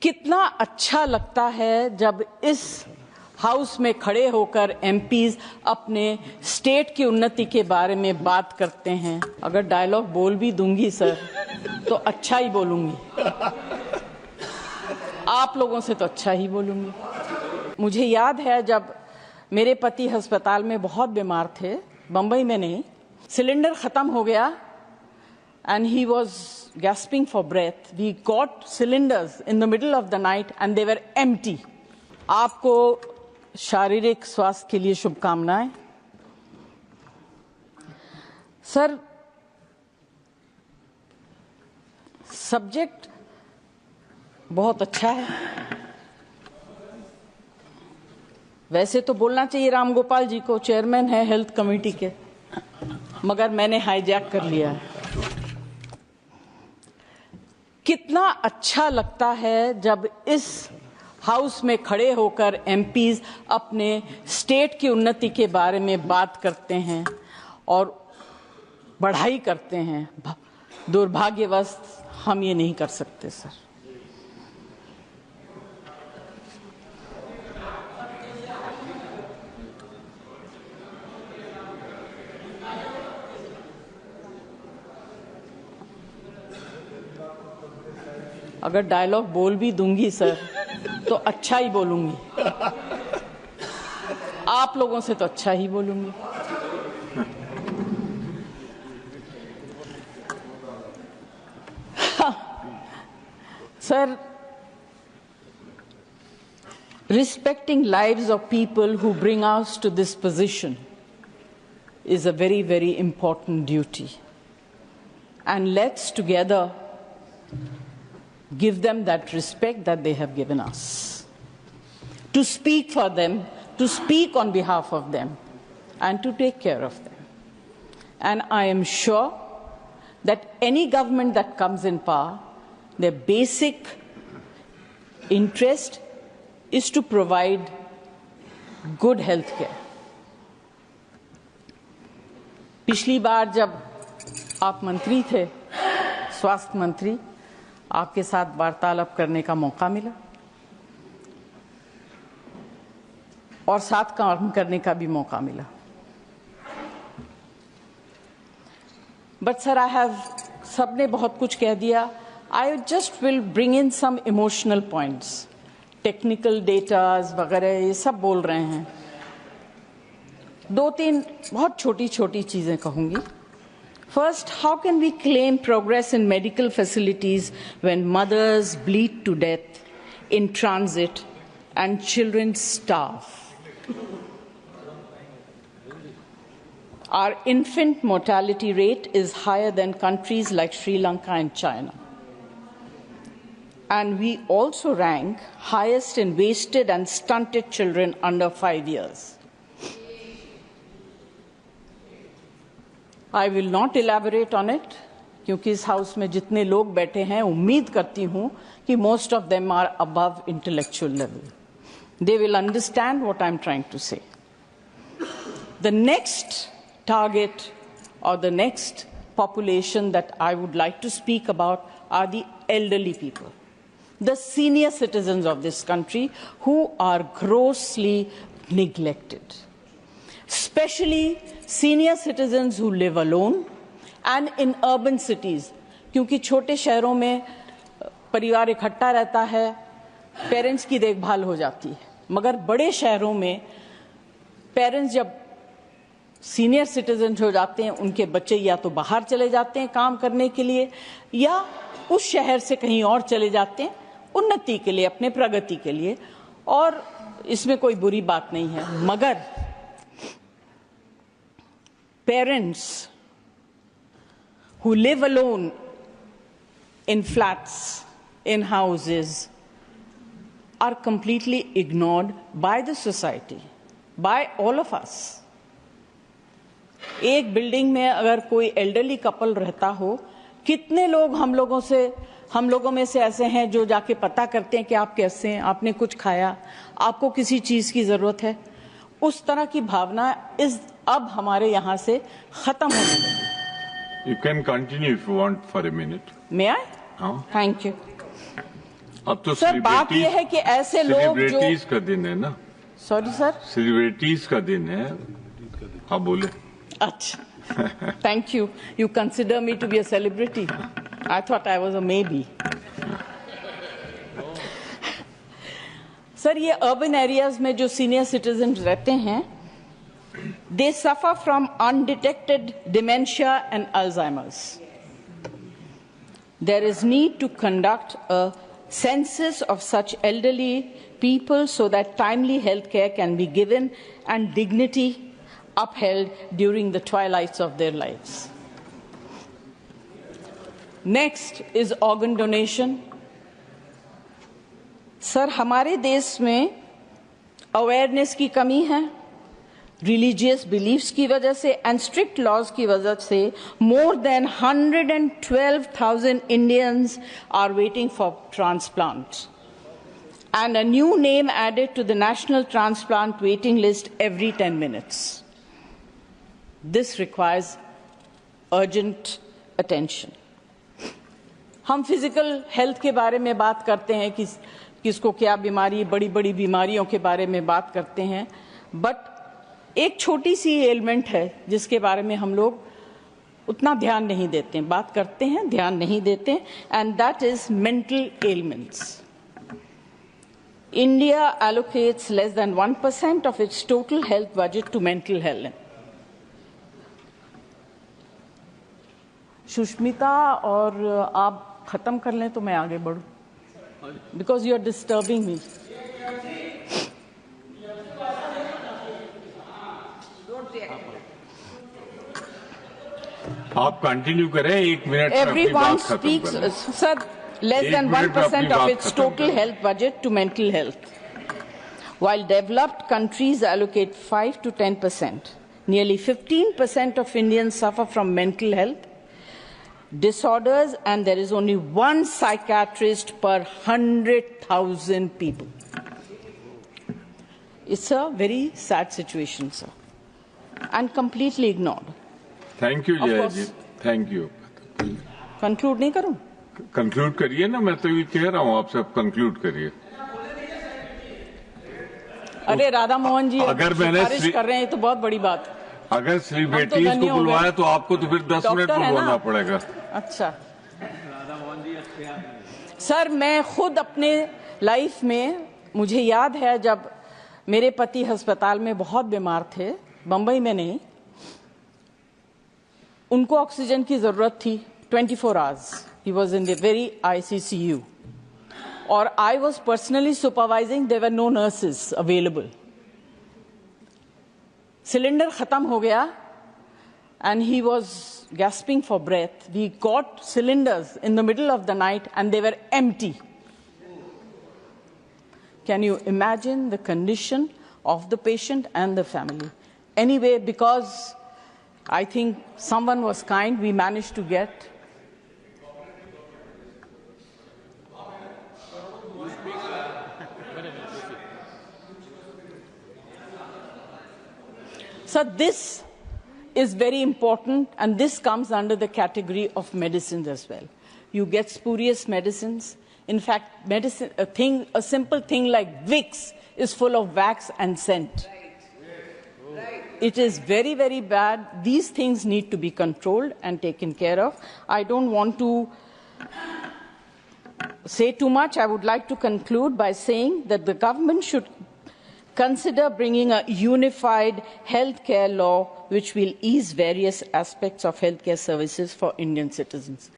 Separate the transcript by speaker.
Speaker 1: कितना अच्छा लगता है जब इस हाउस में खड़े होकर एमपीज अपने स्टेट की उन्नति के बारे में बात करते हैं। अगर डायलॉग बोल भी दूंगी सर तो अच्छा ही बोलूंगी, आप लोगों से तो अच्छा ही बोलूंगी। मुझे याद है जब मेरे पति अस्पताल में बहुत बीमार थे, बंबई में नहीं, सिलेंडर खत्म हो गया and he was gasping for breath. We got cylinders in the middle of the night and they were empty. आपको शारीरिक स्वास्थ्य के लिए शुभकामनाएं। सर, सब्जेक्ट बहुत अच्छा है। वैसे तो बोलना चाहिए राम गोपाल जी को, चेयरमैन है हेल्थ कमेटी के, मगर मैंने हाईजैक कर लिया है। कितना अच्छा लगता है जब इस हाउस में खड़े होकर एमपीज अपने स्टेट की उन्नति के बारे में बात करते हैं और बढ़ाई करते हैं। दुर्भाग्यवश हम ये नहीं कर सकते सर। अगर डायलॉग बोल भी दूंगी सर तो अच्छा ही बोलूंगी, आप लोगों से तो अच्छा ही बोलूंगी। Sir, respecting lives of people who bring us to this position is a very, very important duty. And let's together give them that respect that they have given us. To speak for them, to speak on behalf of them, and to take care of them. And I am sure that any government that comes in power, their basic interest is to provide good health care. पिछली बार जब आप मंत्री थे, स्वास्थ्य मंत्री, आपके साथ वार्तालाप करने का मौका मिला और साथ काम करने का भी मौका मिला। बट सर, सबने बहुत कुछ कह दिया। I just will bring in some emotional points. Technical datas वगैरह ये सब बोल रहे हैं, दो तीन बहुत छोटी छोटी चीजें कहूंगी। First, how can we claim progress in medical facilities when mothers bleed to death in transit and children starve? Our infant mortality rate is higher than countries like Sri Lanka and China. And we also rank highest in wasted and stunted children under 5 years. I will not elaborate on it, क्योंकि इस house में जितने लोग बैठे हैं, उम्मीद करती हूं कि most of them are above intellectual level. They will understand what I'm trying to say. The next target or the next population that I would like to speak about are the elderly people, the senior citizens of this country who are grossly neglected. Especially senior citizens who live alone and in urban cities, क्योंकि छोटे शहरों में परिवार इकट्ठा रहता है, parents की देखभाल हो जाती है, मगर बड़े शहरों में पेरेंट्स जब सीनियर सिटीजन हो जाते हैं, उनके बच्चे या तो बाहर चले जाते हैं काम करने के लिए या उस शहर से कहीं और चले जाते हैं उन्नति के लिए, अपने प्रगति के लिए, और इसमें कोई बुरी बात नहीं है। मगर parents who live alone in flats, in houses, are completely ignored by the society, by all of us. एक बिल्डिंग में अगर कोई एल्डरली कपल रहता हो, कितने लोग हम लोगों में से ऐसे हैं जो जाके पता करते हैं कि आप कैसे हैं, आपने कुछ खाया, आपको किसी चीज की जरूरत है। उस तरह की भावना अब हमारे यहाँ से खत्म होने लगी।
Speaker 2: You can continue if you want for a minute.
Speaker 1: May I?
Speaker 2: Oh.
Speaker 1: Thank you.
Speaker 2: अब तो
Speaker 1: सर बात यह है कि ऐसे लोग जो
Speaker 2: सेलिब्रिटीज का दिन है ना।
Speaker 1: सॉरी सर,
Speaker 2: सेलिब्रिटीज का दिन है। हाँ बोले।
Speaker 1: अच्छा, thank you. You consider me to be a celebrity? I thought I was a maybe. Sir, ये अर्बन एरियाज में जो सीनियर सिटीजन रहते हैं, they suffer from undetected dementia and Alzheimer's. There is need to conduct a census of such elderly people so that timely health care can be given and dignity upheld during the twilights of their lives. Next is organ donation. Sir, हमारे देश में awareness की कमी है, religious beliefs की वजह से and strict laws की वजह से more than 112,000 Indians are waiting for transplant and a new name added to the national transplant waiting list every 10 minutes. This requires urgent attention. हम फिजिकल हेल्थ के बारे में बात करते हैं कि किसको क्या बीमारी, बड़ी बड़ी बीमारियों के बारे में बात करते हैं, बट एक छोटी सी एलिमेंट है जिसके बारे में हम लोग उतना ध्यान नहीं देते हैं. बात करते हैं, ध्यान नहीं देते, and that is mental elements. India allocates less than 1% of its total health budget to mental health. Sushmita, और आप खत्म कर लें तो मैं आगे बढ़ूं, because you are disturbing me.
Speaker 2: आप कंटिन्यू करें, 1 minute.
Speaker 1: Everyone speaks, sir, less than 1% of its total health budget to mental health. While developed countries allocate 5 to 10%, nearly 15% of Indians suffer from mental health disorders, and there is only one psychiatrist per 100,000 people. It's a very sad situation, sir, and completely ignored.
Speaker 2: Thank you Jaya ji, thank you.
Speaker 1: Conclude नहीं करूं?
Speaker 2: Conclude करिए ना, मैं तो ये कह रहा हूँ, आप सब कंक्लूड करिए.
Speaker 1: अरे राधा मोहन जी,
Speaker 2: अगर मैंने
Speaker 1: सिफारिश कर रहे हैं तो बहुत बड़ी बात.
Speaker 2: अगर सेलिब्रिटीज को बुलवाया तो आपको तो फिर 10 मिनट बुलवाना पड़ेगा. अच्छा,
Speaker 1: सर, मैं खुद अपने लाइफ में, मुझे याद है जब मेरे पति अस्पताल में बहुत बीमार थे, बंबई में नहीं, उनको ऑक्सीजन की जरूरत थी 24 hours. He was in the very ICCU, और I was personally supervising. There were no nurses available. Cylinder खत्म हो गया and he was gasping for breath. We got cylinders in the middle of the night and they were empty. Can you imagine the condition of the patient and the family? Anyway, because I think someone was kind, we managed to get. So this is very important, and this comes under the category of medicines as well. You get spurious medicines. In fact, a simple thing like Vicks is full of wax and scent. It is very, very bad. These things need to be controlled and taken care of. I don't want to say too much. I would like to conclude by saying that the government should consider bringing a unified healthcare law which will ease various aspects of healthcare services for Indian citizens.